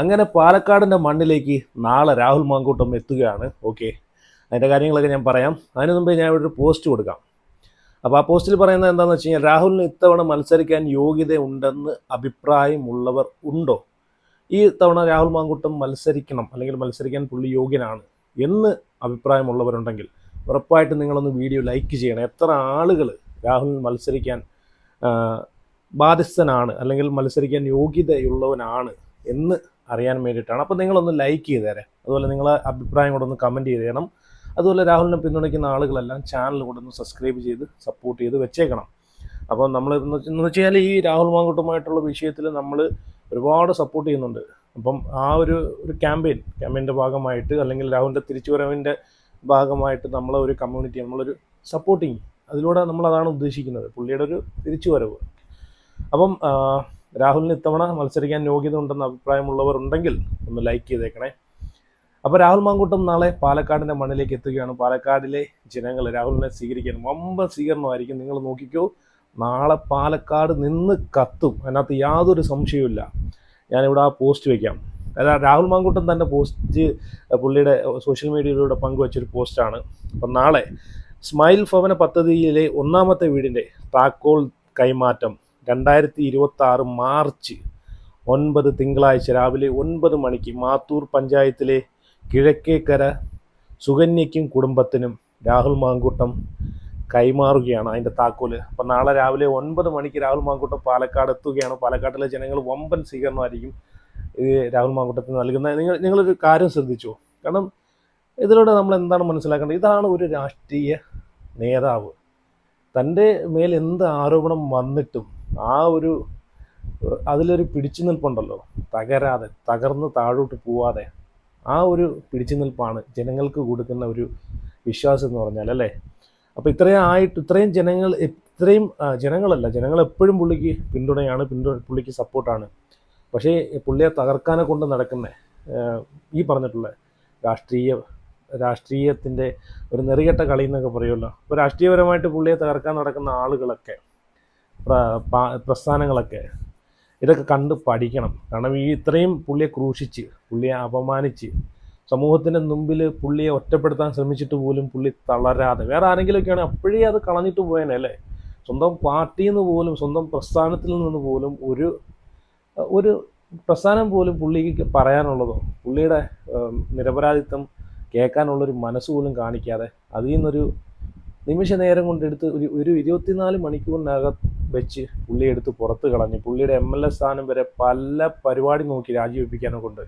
അങ്ങനെ പാലക്കാടിൻ്റെ മണ്ണിലേക്ക് നാളെ രാഹുൽ മാങ്കൂട്ടം എത്തുകയാണ്. ഓക്കെ, അതിൻ്റെ കാര്യങ്ങളൊക്കെ ഞാൻ പറയാം. അതിന് മുമ്പേ ഞാൻ ഇവിടെ ഒരു പോസ്റ്റ് കൊടുക്കാം. അപ്പോൾ ആ പോസ്റ്റിൽ പറയുന്നത് എന്താണെന്ന് വെച്ച് കഴിഞ്ഞാൽ, രാഹുലിന് ഇത്തവണ മത്സരിക്കാൻ യോഗ്യത ഉണ്ടെന്ന് അഭിപ്രായമുള്ളവർ ഉണ്ടോ? ഈ തവണ രാഹുൽ മാങ്കൂട്ടം മത്സരിക്കണം, അല്ലെങ്കിൽ മത്സരിക്കാൻ പുള്ളി യോഗ്യനാണ് എന്ന് അഭിപ്രായമുള്ളവരുണ്ടെങ്കിൽ ഉറപ്പായിട്ടും നിങ്ങളൊന്ന് വീഡിയോ ലൈക്ക് ചെയ്യണം. എത്ര ആളുകൾ രാഹുൽ മത്സരിക്കാൻ ബാധ്യസ്ഥനാണ്, അല്ലെങ്കിൽ മത്സരിക്കാൻ യോഗ്യതയുള്ളവനാണ് എന്ന് അറിയാൻ വേണ്ടിയിട്ടാണ്. അപ്പോൾ നിങ്ങളൊന്ന് ലൈക്ക് ചെയ്തേരെ, അതുപോലെ നിങ്ങളെ അഭിപ്രായം കൂടെ ഒന്ന് കമൻറ്റ് ചെയ്ത് തരണം. അതുപോലെ രാഹുലിനെ പിന്തുണയ്ക്കുന്ന ആളുകളെല്ലാം ചാനൽ കൂടെ ഒന്ന് സബ്സ്ക്രൈബ് ചെയ്ത് സപ്പോർട്ട് ചെയ്ത് വെച്ചേക്കണം. അപ്പോൾ നമ്മൾ എന്ന് വെച്ചാൽ ഈ രാഹുൽ മാങ്കൂട്ടമായിട്ടുള്ള വിഷയത്തിൽ നമ്മൾ ഒരുപാട് സപ്പോർട്ട് ചെയ്യുന്നുണ്ട്. അപ്പം ആ ഒരു ക്യാമ്പയിൻ്റെ ഭാഗമായിട്ട്, അല്ലെങ്കിൽ രാഹുലിൻ്റെ തിരിച്ചുവരവിൻ്റെ ഭാഗമായിട്ട് നമ്മളെ ഒരു കമ്മ്യൂണിറ്റി, നമ്മളൊരു സപ്പോർട്ടിങ്, അതിലൂടെ നമ്മളതാണ് ഉദ്ദേശിക്കുന്നത്, പുള്ളിയുടെ ഒരു തിരിച്ചുവരവ്. അപ്പം രാഹുലിന് ഇത്തവണ മത്സരിക്കാൻ യോഗ്യത ഉണ്ടെന്ന് അഭിപ്രായമുള്ളവരുണ്ടെങ്കിൽ ഒന്ന് ലൈക്ക് ചെയ്തേക്കണേ. അപ്പോൾ രാഹുൽ മാങ്കൂട്ടം നാളെ പാലക്കാടിൻ്റെ മണ്ണിലേക്ക് എത്തുകയാണ്. പാലക്കാടിലെ ജനങ്ങൾ രാഹുലിനെ സ്വീകരിക്കാൻ വമ്പൻ സ്വീകരണമായിരിക്കും. നിങ്ങൾ നോക്കിക്കോ, നാളെ പാലക്കാട് നിന്ന് കത്തും, അതിനകത്ത് യാതൊരു സംശയവുമില്ല. ഞാനിവിടെ ആ പോസ്റ്റ് വയ്ക്കാം. അതായത് രാഹുൽ മാങ്കൂട്ടം തന്നെ പോസ്റ്റ് പുള്ളിയുടെ സോഷ്യൽ മീഡിയയിലൂടെ പങ്കുവച്ചൊരു പോസ്റ്റാണ്. അപ്പം നാളെ സ്മൈൽ ഭവന പദ്ധതിയിലെ ഒന്നാമത്തെ വീടിൻ്റെ താക്കോൽ കൈമാറ്റം 2026 മാർച്ച് 9 തിങ്കളാഴ്ച രാവിലെ 9 മണിക്ക് മാത്തൂർ പഞ്ചായത്തിലെ കിഴക്കേക്കര സുകന്യയ്ക്കും കുടുംബത്തിനും രാഹുൽ മാങ്കൂട്ടം കൈമാറുകയാണ് അതിൻ്റെ താക്കോല്. അപ്പം നാളെ രാവിലെ 9 മണിക്ക് രാഹുൽ മാങ്കൂട്ടം പാലക്കാട് എത്തുകയാണ്. പാലക്കാട്ടിലെ ജനങ്ങൾ വമ്പൻ സ്വീകരണമായിരിക്കും ഈ രാഹുൽ മാങ്കൂട്ടത്തിന് നൽകുന്നത്. നിങ്ങളൊരു കാര്യം ശ്രദ്ധിച്ചോ, കാരണം ഇതിലൂടെ നമ്മൾ എന്താണ് മനസ്സിലാക്കേണ്ടത്? ഇതാണ് ഒരു രാഷ്ട്രീയ നേതാവ്. തൻ്റെ മേൽ എന്ത് ആരോപണം വന്നിട്ടും അതിലൊരു പിടിച്ചു നിൽപ്പുണ്ടല്ലോ, തകർന്ന് താഴോട്ട് പോവാതെ, ആ ഒരു പിടിച്ചു നിൽപ്പാണ് ജനങ്ങൾക്ക് കൊടുക്കുന്ന ഒരു വിശ്വാസം എന്ന് പറഞ്ഞാൽ, അല്ലേ? അപ്പോൾ ഇത്രയും ജനങ്ങൾ എപ്പോഴും പുള്ളിക്ക് പിന്തുണയാണ്, പുള്ളിക്ക് സപ്പോർട്ടാണ്. പക്ഷേ പുള്ളിയെ തകർക്കാനെ കൊണ്ട് നടക്കുന്ന ഈ പറഞ്ഞിട്ടുള്ള രാഷ്ട്രീയത്തിൻ്റെ ഒരു നെറികെട്ട കളി എന്നൊക്കെ പറയുമല്ലോ. അപ്പോൾ രാഷ്ട്രീയപരമായിട്ട് പുള്ളിയെ തകർക്കാൻ നടക്കുന്ന ആളുകളൊക്കെ, പ്രസ്ഥാനങ്ങളൊക്കെ ഇതൊക്കെ കണ്ട് പഠിക്കണം. കാരണം ഇത്രയും പുള്ളിയെ ക്രൂശിച്ച്, പുള്ളിയെ അപമാനിച്ച്, സമൂഹത്തിൻ്റെ മുമ്പിൽ പുള്ളിയെ ഒറ്റപ്പെടുത്താൻ ശ്രമിച്ചിട്ട് പോലും പുള്ളി തളരാതെ, വേറെ ആരെങ്കിലുമൊക്കെയാണ് അപ്പോഴേ അത് കളഞ്ഞിട്ട് പോയേനെ, അല്ലേ? സ്വന്തം പാർട്ടിയിൽ നിന്ന് പോലും, സ്വന്തം പ്രസ്ഥാനത്തിൽ നിന്ന് പോലും ഒരു പ്രസ്ഥാനം പോലും പുള്ളിക്ക് പറയാനുള്ളതോ, പുള്ളിയുടെ നിരപരാധിത്വം കേൾക്കാനുള്ളൊരു മനസ്സ് പോലും കാണിക്കാതെ, അതിൽ നിന്നൊരു നിമിഷ നേരം കൊണ്ടെടുത്ത് ഒരു 24 മണിക്കൂറിനകം വെച്ച് പുള്ളിയെ എടുത്ത് പുറത്ത് കളഞ്ഞ്, പുള്ളിയുടെ MLA സ്ഥാനം വരെ പല പരിപാടി നോക്കി രാജിവെപ്പിക്കാനെ കൊണ്ട്.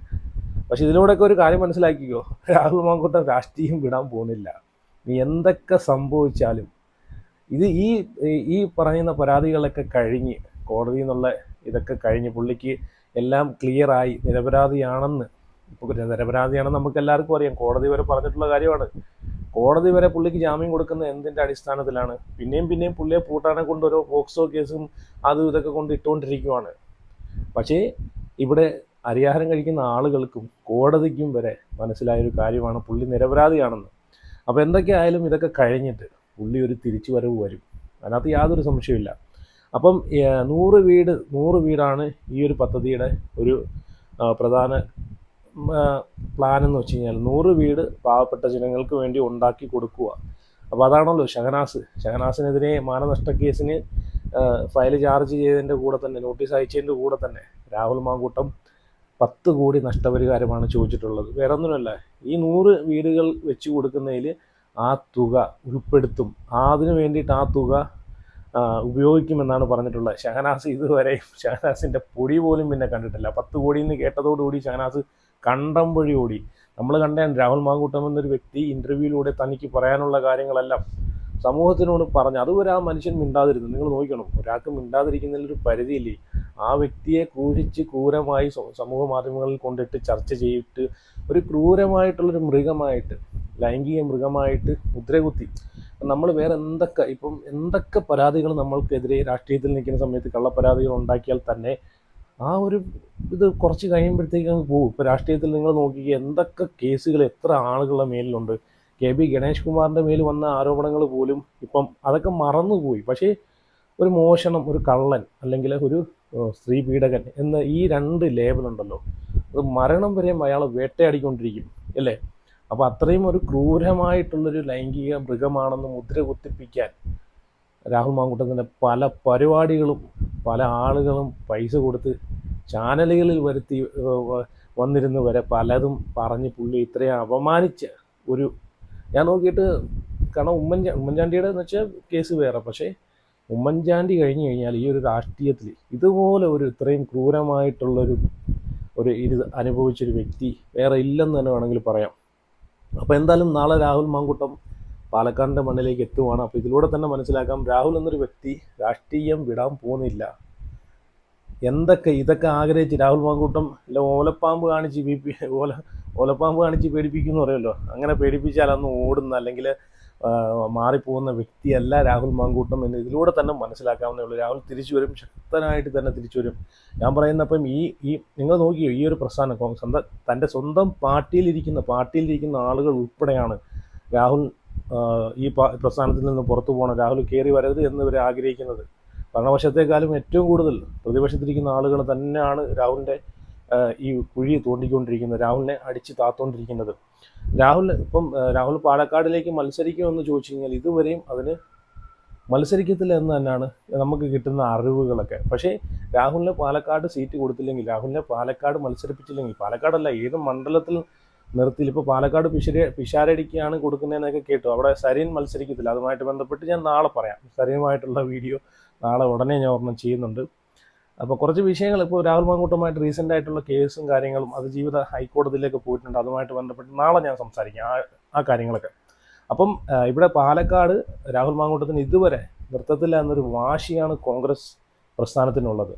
പക്ഷെ ഇതിലൂടെയൊക്കെ ഒരു കാര്യം മനസ്സിലാക്കിക്കോ, രാഹുൽ മാങ്കൂട്ടം രാഷ്ട്രീയം വിടാൻ പോകുന്നില്ല. നീ എന്തൊക്കെ സംഭവിച്ചാലും ഇത് ഈ പറയുന്ന പരാതികളൊക്കെ കഴിഞ്ഞ്, കോടതിയിൽ നിന്നുള്ള ഇതൊക്കെ കഴിഞ്ഞ് പുള്ളിക്ക് എല്ലാം ക്ലിയറായി നിരപരാധിയാണെന്ന് നമുക്ക് എല്ലാവർക്കും അറിയാം. കോടതി വരെ പറഞ്ഞിട്ടുള്ള കാര്യമാണ്. കോടതി വരെ പുള്ളിക്ക് ജാമ്യം കൊടുക്കുന്ന എന്തിൻ്റെ അടിസ്ഥാനത്തിലാണ്? പിന്നെയും പുള്ളിയെ പൂട്ടാനെ കൊണ്ട് ഓരോ പോക്സോ കേസും അതും ഇതൊക്കെ കൊണ്ട് ഇട്ടുകൊണ്ടിരിക്കുവാണ്. പക്ഷേ ഇവിടെ അരിയാഹാരം കഴിക്കുന്ന ആളുകൾക്കും കോടതിക്കും വരെ മനസ്സിലായൊരു കാര്യമാണ് പുള്ളി നിരപരാധിയാണെന്ന്. അപ്പോൾ എന്തൊക്കെയായാലും ഇതൊക്കെ കഴിഞ്ഞിട്ട് പുള്ളി ഒരു തിരിച്ചുവരവ് വരും, അതിനകത്ത് യാതൊരു സംശയമില്ല. അപ്പം 100 വീടാണ് ഈ ഒരു പദ്ധതിയുടെ ഒരു പ്രധാന പ്ലാൻ എന്ന് വെച്ച് കഴിഞ്ഞാൽ. 100 വീട് പാവപ്പെട്ട ജനങ്ങൾക്ക് വേണ്ടി ഉണ്ടാക്കി കൊടുക്കുക. അപ്പോൾ അതാണല്ലോ ഷഹനാസിനെതിരെ മാനനഷ്ട കേസിന് ഫയൽ ചാർജ് ചെയ്തതിൻ്റെ കൂടെ തന്നെ, നോട്ടീസ് അയച്ചതിൻ്റെ കൂടെ തന്നെ രാഹുൽ മാങ്കൂട്ടം 10 കോടി നഷ്ടപരിഹാരമാണ് ചോദിച്ചിട്ടുള്ളത്. വേറെ ഒന്നുമല്ല, ഈ 100 വീടുകൾ വെച്ച് കൊടുക്കുന്നതിൽ ആ തുക ഉൾപ്പെടുത്തും. അതിന് വേണ്ടിയിട്ട് ആ തുക ഉപയോഗിക്കുമെന്നാണ് പറഞ്ഞിട്ടുള്ളത്. ഷഹനാസിൻ്റെ പൊടി പോലും പിന്നെ കണ്ടിട്ടില്ല. 10 കോടി എന്ന് കേട്ടതോടുകൂടി ഷഹനാസ് കണ്ടം വഴി ഓടി. നമ്മൾ കണ്ടാണ് രാഹുൽ മാങ്കൂട്ടം എന്നൊരു വ്യക്തി ഇൻ്റർവ്യൂവിലൂടെ തനിക്ക് പറയാനുള്ള കാര്യങ്ങളെല്ലാം സമൂഹത്തിനോട് പറഞ്ഞു. അതുവരെ ആ മനുഷ്യൻ മിണ്ടാതിരുന്നു. നിങ്ങൾ നോക്കണം, ഒരാൾക്ക് മിണ്ടാതിരിക്കുന്നതിലൊരു പരിധിയില്ലേ? ആ വ്യക്തിയെ ക്രൂരമായി സമൂഹ മാധ്യമങ്ങളിൽ കൊണ്ടിട്ട് ചർച്ച ചെയ്തിട്ട് ഒരു ക്രൂരമായിട്ടുള്ളൊരു മൃഗമായിട്ട്, ലൈംഗിക മൃഗമായിട്ട് മുദ്രകുത്തി. നമ്മൾ വേറെ എന്തൊക്കെ പരാതികൾ നമ്മൾക്കെതിരെ രാഷ്ട്രീയത്തിൽ നിൽക്കുന്ന സമയത്ത് കള്ളപ്പരാതികൾ ഉണ്ടാക്കിയാൽ തന്നെ ആ ഒരു ഇത് കുറച്ച് കഴിയുമ്പോഴത്തേക്ക് അങ്ങ് പോകും. ഇപ്പോൾ രാഷ്ട്രീയത്തിൽ നിങ്ങൾ നോക്കിക്കുക, എന്തൊക്കെ കേസുകൾ എത്ര ആളുകളുടെ മേലിലുണ്ട്. KB ഗണേഷ് കുമാറിൻ്റെ മേൽ വന്ന ആരോപണങ്ങൾ പോലും ഇപ്പം അതൊക്കെ മറന്നുപോയി. പക്ഷേ ഒരു മോഷണം, ഒരു കള്ളൻ, അല്ലെങ്കിൽ ഒരു സ്ത്രീ പീഡകൻ എന്ന ഈ 2 ലേബലുണ്ടല്ലോ, അത് മരണം വരെയും അയാൾ വേട്ടയാടിക്കൊണ്ടിരിക്കും അല്ലേ. അപ്പോൾ അത്രയും ഒരു ക്രൂരമായിട്ടുള്ളൊരു ലൈംഗിക മൃഗമാണെന്ന് മുദ്ര കുത്തിപ്പിക്കാൻ രാഹുൽ മാങ്കൂട്ടത്തിൻ്റെ പല പരിപാടികളും പല ആളുകളും പൈസ കൊടുത്ത് ചാനലുകളിൽ വരുത്തി വന്നിരുന്ന് വരെ പലതും പറഞ്ഞ് പുള്ളി ഇത്രയും അപമാനിച്ച ഒരു, ഞാൻ നോക്കിയിട്ട്, കാരണം ഉമ്മൻചാണ്ടിയുടെ എന്ന് വെച്ചാൽ കേസ് വേറെ, പക്ഷേ ഉമ്മൻചാണ്ടി കഴിഞ്ഞു കഴിഞ്ഞാൽ ഈ ഒരു രാഷ്ട്രീയത്തിൽ ഇതുപോലെ ഒരു ഇത്രയും ക്രൂരമായിട്ടുള്ളൊരു ഇത് അനുഭവിച്ചൊരു വ്യക്തി വേറെ ഇല്ലെന്ന് തന്നെ വേണമെങ്കിൽ പറയാം. അപ്പോൾ എന്തായാലും നാളെ രാഹുൽ മാങ്കൂട്ടം പാലക്കാടിൻ്റെ മണ്ണിലേക്ക് എത്തുവാണ്. അപ്പോൾ ഇതിലൂടെ തന്നെ മനസ്സിലാക്കാം രാഹുൽ എന്നൊരു വ്യക്തി രാഷ്ട്രീയം വിടാൻ പോകുന്നില്ല. ഇതൊക്കെ ആഗ്രഹിച്ച് രാഹുൽ മാങ്കൂട്ടം ഓലപ്പാമ്പ് കാണിച്ച് ഓലപ്പാമ്പ് കാണിച്ച് പേടിപ്പിക്കുമെന്ന് പറയുമല്ലോ, അങ്ങനെ പേടിപ്പിച്ചാൽ അന്ന് ഓടുന്ന അല്ലെങ്കിൽ മാറിപ്പോകുന്ന വ്യക്തിയല്ല രാഹുൽ മാങ്കൂട്ടം എന്ന് ഇതിലൂടെ തന്നെ മനസ്സിലാക്കാവുന്നേ ഉള്ളൂ. രാഹുൽ തിരിച്ചു വരും, ശക്തനായിട്ട് തന്നെ തിരിച്ചു വരും. ഞാൻ പറയുന്നപ്പം ഈ നിങ്ങൾ നോക്കിയോ, ഈ ഒരു പ്രസ്ഥാനം തൻ്റെ സ്വന്തം പാർട്ടിയിലിരിക്കുന്ന ആളുകൾ ഉൾപ്പെടെയാണ് രാഹുൽ ഈ പ്രസ്ഥാനത്തിൽ നിന്ന് പുറത്തു പോകണം, രാഹുൽ കയറി വരരുത് എന്നിവർ ആഗ്രഹിക്കുന്നത്. ഭരണപക്ഷത്തെക്കാളും ഏറ്റവും കൂടുതൽ പ്രതിപക്ഷത്തിരിക്കുന്ന ആളുകൾ തന്നെയാണ് രാഹുലിൻ്റെ ഈ കുഴി തോണ്ടിക്കൊണ്ടിരിക്കുന്നത്, രാഹുലിനെ അടിച്ച് താത്തോണ്ടിരിക്കുന്നത്. രാഹുൽ പാലക്കാടിലേക്ക് മത്സരിക്കുമെന്ന് ചോദിച്ചു കഴിഞ്ഞാൽ ഇതുവരെയും അതിന് മത്സരിക്കത്തില്ല എന്ന് തന്നെയാണ് നമുക്ക് കിട്ടുന്ന അറിവുകളൊക്കെ. പക്ഷേ രാഹുലിന് പാലക്കാട് സീറ്റ് കൊടുത്തില്ലെങ്കിൽ, രാഹുലിനെ പാലക്കാട് മത്സരിപ്പിച്ചില്ലെങ്കിൽ, പാലക്കാടല്ല ഏത് മണ്ഡലത്തിൽ നിർത്തിയിൽ, ഇപ്പോൾ പാലക്കാട് പിഷാരടിക്കാണ് കൊടുക്കുന്നതെന്നൊക്കെ കേട്ടു. അവിടെ സരീൻ മത്സരിക്കത്തില്ല. അതുമായിട്ട് ബന്ധപ്പെട്ട് ഞാൻ നാളെ പറയാം. സരീനുമായിട്ടുള്ള വീഡിയോ നാളെ ഉടനെ ഞാൻ ഓർമ്മ ചെയ്യുന്നുണ്ട്. അപ്പോൾ കുറച്ച് വിഷയങ്ങൾ ഇപ്പോൾ രാഹുൽ മാങ്കൂട്ടമായിട്ട് റീസെൻ്റ് ആയിട്ടുള്ള കേസും കാര്യങ്ങളും അത് ഹൈക്കോടതിയിലേക്ക് പോയിട്ടുണ്ട്. അതുമായിട്ട് ബന്ധപ്പെട്ട് നാളെ ഞാൻ സംസാരിക്കാം ആ കാര്യങ്ങളൊക്കെ. അപ്പം ഇവിടെ പാലക്കാട് രാഹുൽ മാങ്കൂട്ടത്തിന് ഇതുവരെ നിർത്തത്തില്ല എന്നൊരു വാശിയാണ് കോൺഗ്രസ് പ്രസ്ഥാനത്തിനുള്ളത്.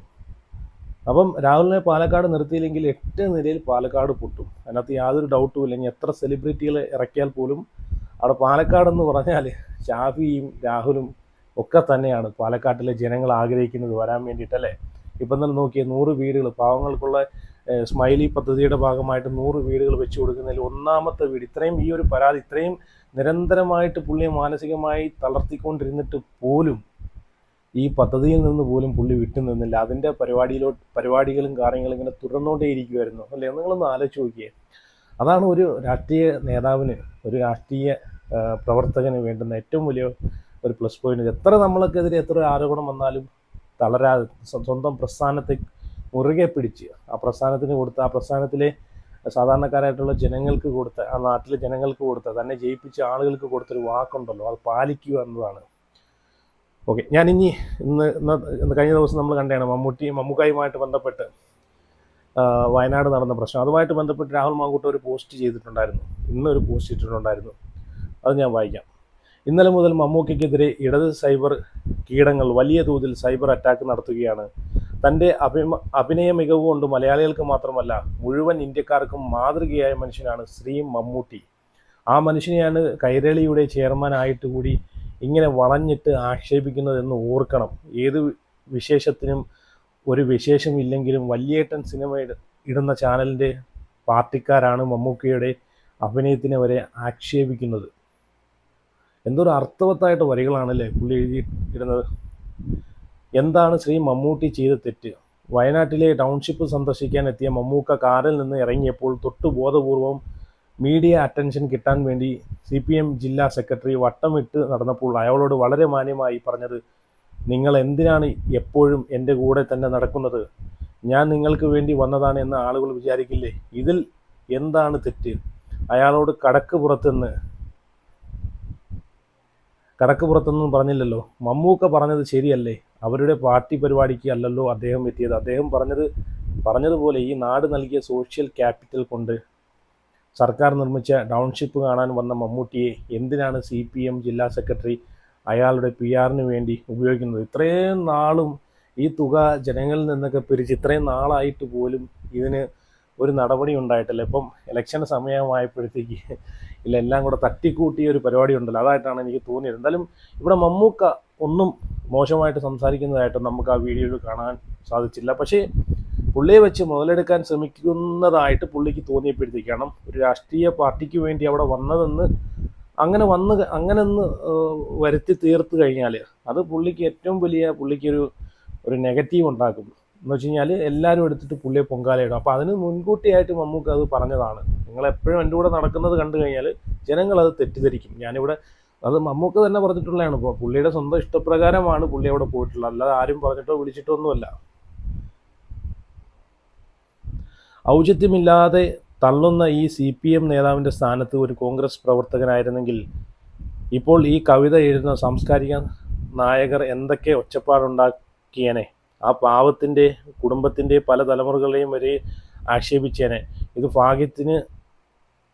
അപ്പം രാഹുലിനെ പാലക്കാട് നിർത്തിയില്ലെങ്കിൽ 8 നിലയിൽ പാലക്കാട് പൊട്ടും. അതിനകത്ത് യാതൊരു ഡൗട്ടും ഇല്ല. ഇനി എത്ര സെലിബ്രിറ്റികളെ ഇറക്കിയാൽ പോലും അവിടെ പാലക്കാടെന്ന് പറഞ്ഞാൽ ഷാഫിയും രാഹുലും ഒക്കെ തന്നെയാണ് പാലക്കാട്ടിലെ ജനങ്ങൾ ആഗ്രഹിക്കുന്നത് വരാൻ വേണ്ടിയിട്ടല്ലേ. ഇപ്പം തന്നെ നോക്കിയാൽ 100 വീടുകൾ പാവങ്ങൾക്കുള്ള സ്മൈലി പദ്ധതിയുടെ ഭാഗമായിട്ട് 100 വീടുകൾ വെച്ച് കൊടുക്കുന്നതിൽ ഒന്നാമത്തെ വീട്, ഇത്രയും ഈ ഒരു പരാതി ഇത്രയും നിരന്തരമായിട്ട് പുള്ളിയെ മാനസികമായി തളർത്തിക്കൊണ്ടിരുന്നിട്ട് പോലും ഈ പദ്ധതിയിൽ നിന്ന് പോലും പുള്ളി വിട്ടുനിന്നില്ല. അതിൻ്റെ പരിപാടികളും കാര്യങ്ങളും ഇങ്ങനെ തുടർന്നുകൊണ്ടേയിരിക്കുമായിരുന്നു അല്ലേ. നിങ്ങളൊന്ന് ആലോചിച്ച് നോക്കിയേ. അതാണ് ഒരു രാഷ്ട്രീയ നേതാവിന്, ഒരു രാഷ്ട്രീയ പ്രവർത്തകന് വേണ്ടുന്ന ഏറ്റവും വലിയ ഒരു പ്ലസ് പോയിന്റ്. എത്ര നമ്മൾക്കെതിരെ എത്ര ആരോപണം വന്നാലും തളരാതെ സ്വന്തം പ്രസ്ഥാനത്തെ മുറുകെ പിടിച്ച് ആ പ്രസ്ഥാനത്തിലെ സാധാരണക്കാരായിട്ടുള്ള ജനങ്ങൾക്ക് കൊടുത്ത, ആ നാട്ടിലെ ജനങ്ങൾക്ക് കൊടുത്ത, തന്നെ ജയിപ്പിച്ച ആളുകൾക്ക് കൊടുത്തൊരു വാക്കുണ്ടല്ലോ, അത് പാലിക്കുക എന്നതാണ്. ഓക്കെ, ഞാനിനി ഇന്ന് കഴിഞ്ഞ ദിവസം നമ്മൾ കണ്ടതാണ് മമ്മൂക്കായുമായിട്ട് ബന്ധപ്പെട്ട് വയനാട് നടന്ന പ്രശ്നം. അതുമായിട്ട് ബന്ധപ്പെട്ട് രാഹുൽ മാങ്കൂട്ടം ഒരു പോസ്റ്റ് ചെയ്തിട്ടുണ്ടായിരുന്നു, ഇന്നൊരു പോസ്റ്റ് ഇട്ടിട്ടുണ്ടായിരുന്നു. അത് ഞാൻ വായിക്കാം. ഇന്നലെ മുതൽ മമ്മൂക്കയ്ക്കെതിരെ ഇടത് സൈബർ കീടങ്ങൾ വലിയ തോതിൽ സൈബർ അറ്റാക്ക് നടത്തുകയാണ്. തൻ്റെ അഭിനയ മികവ് കൊണ്ട് മലയാളികൾക്ക് മാത്രമല്ല മുഴുവൻ ഇന്ത്യക്കാർക്കും മാതൃകയായ മനുഷ്യനാണ് ശ്രീ മമ്മൂട്ടി. ആ മനുഷ്യനെയാണ് കൈരളിയുടെ ചെയർമാൻ ആയിട്ട് കൂടി ഇങ്ങനെ വളഞ്ഞിട്ട് ആക്ഷേപിക്കുന്നതെന്ന് ഓർക്കണം. ഏത് വിശേഷത്തിനും ഒരു വിശേഷമില്ലെങ്കിലും വല്യേട്ടൻ സിനിമ ഇടുന്ന ചാനലിൻ്റെ പാർട്ടിക്കാരാണ് മമ്മൂക്കയുടെ അഭിനയത്തിനെ വരെ ആക്ഷേപിക്കുന്നത്. എന്തൊരു അർത്ഥവത്തായിട്ട് വരികളാണല്ലേ പുള്ളി എഴുതിയിടുന്നത്. എന്താണ് ശ്രീ മമ്മൂട്ടി ചെയ്ത തെറ്റ്? വയനാട്ടിലെ ടൗൺഷിപ്പ് സന്ദർശിക്കാൻ എത്തിയ മമ്മൂക്ക കാറിൽ നിന്ന് ഇറങ്ങിയപ്പോൾ തൊട്ട് ബോധപൂർവം മീഡിയ അറ്റൻഷൻ കിട്ടാൻ വേണ്ടി CPM ജില്ലാ സെക്രട്ടറി വട്ടമിട്ട് നടന്നപ്പോൾ അയാളോട് വളരെ മാന്യമായി പറഞ്ഞത്, നിങ്ങൾ എന്തിനാണ് എപ്പോഴും എൻ്റെ കൂടെ തന്നെ നടക്കുന്നത്? ഞാൻ നിങ്ങൾക്ക് വേണ്ടി വന്നതാണ് എന്ന് ആളുകൾ വിചാരിക്കില്ലേ? ഇതിൽ എന്താണ് തെറ്റ്? അയാളോട് കടക്ക് പുറത്തൊന്നും പറഞ്ഞില്ലല്ലോ. മമ്മൂക്ക പറഞ്ഞത് ശരിയല്ലേ? അവരുടെ പാർട്ടി പരിപാടിക്ക് അല്ലല്ലോ അദ്ദേഹം എത്തിയത്. അദ്ദേഹം പറഞ്ഞതുപോലെ ഈ നാട് നൽകിയ സോഷ്യൽ ക്യാപിറ്റൽ കൊണ്ട് സർക്കാർ നിർമ്മിച്ച ടൗൺഷിപ്പ് കാണാൻ വന്ന മമ്മൂട്ടിയെ എന്തിനാണ് CPM ജില്ലാ സെക്രട്ടറി അയാളുടെ PR-ന് വേണ്ടി ഉപയോഗിക്കുന്നത്? ഇത്രയും നാളും ഈ തുക ജനങ്ങളിൽ നിന്നൊക്കെ പിരിച്ച് ഇത്രയും നാളായിട്ട് പോലും ഇതിന് ഒരു നടപടി ഉണ്ടായിട്ടില്ല. ഇപ്പം ഇലക്ഷൻ സമയമായപ്പോഴത്തേക്ക് എല്ലാം കൂടെ തട്ടിക്കൂട്ടിയ ഒരു പരിപാടി ഉണ്ടല്ലോ, അതായിട്ടാണ് എനിക്ക് തോന്നിയത്. എന്തായാലും ഇവിടെ മമ്മൂക്ക ഒന്നും മോശമായിട്ട് സംസാരിക്കുന്നതായിട്ട് നമുക്ക് ആ വീഡിയോയിൽ കാണാൻ സാധിച്ചില്ല. പക്ഷേ പുള്ളിയെ വെച്ച് മുതലെടുക്കാൻ ശ്രമിക്കുന്നതായിട്ട് പുള്ളിക്ക് തോന്നിയപ്പോഴത്തേക്കാണ് ഒരു രാഷ്ട്രീയ പാർട്ടിക്ക് വേണ്ടി അവിടെ വന്നതെന്ന് അങ്ങനെ ഒന്ന് വരുത്തി തീർത്ത് കഴിഞ്ഞാൽ അത് പുള്ളിക്ക് ഏറ്റവും വലിയ ഒരു നെഗറ്റീവ് ഉണ്ടാക്കും. എന്ന് വെച്ച് കഴിഞ്ഞാൽ എല്ലാവരും എടുത്തിട്ട് പുള്ളിയെ പൊങ്കാലയിടും. അപ്പോൾ അതിന് മുൻകൂട്ടിയായിട്ട് മമ്മൂക്ക അത് പറഞ്ഞതാണ്. നിങ്ങളെപ്പോഴും എൻ്റെ കൂടെ നടക്കുന്നത് കണ്ടു കഴിഞ്ഞാൽ ജനങ്ങളത് തെറ്റിദ്ധരിക്കും. ഞാനിവിടെ അത് മമ്മൂക്ക തന്നെ പറഞ്ഞിട്ടുള്ളതാണ്. ഇപ്പോൾ പുള്ളിയുടെ സ്വന്തം ഇഷ്ടപ്രകാരമാണ് പുള്ളി അവിടെ പോയിട്ടുള്ളത്, അല്ലാതെ ആരും പറഞ്ഞിട്ടോ വിളിച്ചിട്ടോ ഒന്നുമല്ല. ഔചിത്യമില്ലാതെ തള്ളുന്ന ഈ CPM നേതാവിൻ്റെ സ്ഥാനത്ത് ഒരു കോൺഗ്രസ് പ്രവർത്തകനായിരുന്നെങ്കിൽ ഇപ്പോൾ ഈ കവിത എഴുതുന്ന സാംസ്കാരിക നായകർ എന്തൊക്കെ ഒച്ചപ്പാടുണ്ടാക്കിയേനെ. ആ പാവത്തിൻ്റെ കുടുംബത്തിൻ്റെ പല തലമുറകളെയും വരെ ആക്ഷേപിച്ചേനെ. ഇത് ഭാഗ്യത്തിന്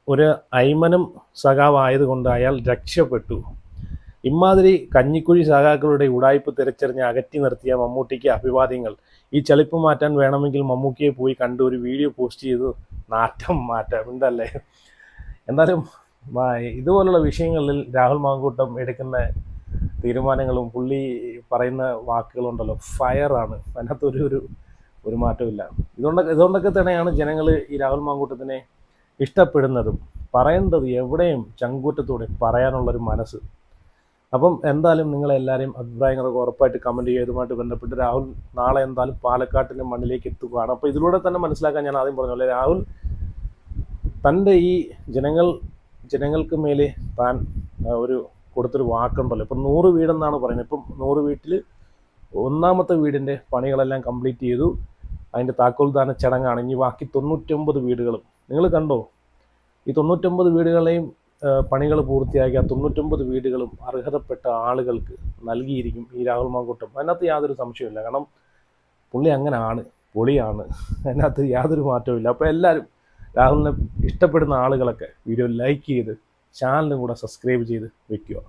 ഒരു അയ്മനം സഖാവായതുകൊണ്ട് അയാൾ രക്ഷപ്പെട്ടു. ഇമാതിരി കഞ്ഞിക്കുഴി സഖാക്കളുടെ ഉടായ്പ് തിരിച്ചറിഞ്ഞ് അകറ്റി നിർത്തിയ മമ്മൂട്ടിക്ക് അഭിവാദ്യങ്ങൾ. ഈ ചളിപ്പ് മാറ്റാൻ വേണമെങ്കിൽ മമ്മൂക്കിയെ പോയി കണ്ട് ഒരു വീഡിയോ പോസ്റ്റ് ചെയ്ത് നാറ്റം മാറ്റാം, ഉണ്ടല്ലേ? എന്നാലും ഇതുപോലുള്ള വിഷയങ്ങളിൽ രാഹുൽ മാങ്കൂട്ടം എടുക്കുന്ന തീരുമാനങ്ങളും പുള്ളി പറയുന്ന വാക്കുകളുണ്ടല്ലോ, ഫയറാണ്. അതിനകത്ത് ഒരു മാറ്റമില്ല. ഇതുകൊണ്ടൊക്കെ തന്നെയാണ് ജനങ്ങൾ ഈ രാഹുൽ മാങ്കൂട്ടത്തിനെ ഇഷ്ടപ്പെടുന്നതും പറയേണ്ടത് എവിടെയും ചങ്കൂറ്റത്തോടെ പറയാനുള്ളൊരു മനസ്സ്. അപ്പം എന്തായാലും നിങ്ങളെല്ലാവരെയും അഭിപ്രായങ്ങളൊക്കെ ഉറപ്പായിട്ട് കമൻറ്റ് ചെയ്യുക. ഇതുമായിട്ട് ബന്ധപ്പെട്ട് രാഹുൽ നാളെ എന്തായാലും പാലക്കാട്ടിൻ്റെ മണ്ണിലേക്ക് എത്തുകയാണ്. അപ്പോൾ ഇതിലൂടെ തന്നെ മനസ്സിലാക്കാൻ ഞാൻ ആദ്യം പറഞ്ഞല്ലേ, രാഹുൽ തൻ്റെ ഈ ജനങ്ങൾക്ക് മേലെ താൻ ഒരു കൊടുത്തൊരു വാക്കുണ്ടല്ലോ. ഇപ്പം 100 വീടെന്നാണ് പറയുന്നത്. ഇപ്പം 100 വീട്ടിൽ 1ാമത്തെ വീടിൻ്റെ പണികളെല്ലാം കംപ്ലീറ്റ് ചെയ്തു. അതിൻ്റെ താക്കോൽദാന ചടങ്ങാണ്. ഇനി ബാക്കി 99 വീടുകളും നിങ്ങൾ കണ്ടോ. ഈ 99 വീടുകളെയും പണികൾ പൂർത്തിയാക്കി ആ 99 വീടുകളും അർഹതപ്പെട്ട ആളുകൾക്ക് നൽകിയിരിക്കും ഈ രാഹുൽ മാങ്കൂട്ടം. അതിനകത്ത് യാതൊരു സംശയമില്ല. കാരണം പുള്ളി അങ്ങനെയാണ്, പൊളിയാണ്. അതിനകത്ത് യാതൊരു മാറ്റവും. അപ്പോൾ എല്ലാവരും രാഹുലിനെ ഇഷ്ടപ്പെടുന്ന ആളുകളൊക്കെ വീഡിയോ ലൈക്ക് ചെയ്ത് ചാനലും കൂടെ സബ്സ്ക്രൈബ് ചെയ്ത് വെക്കുക.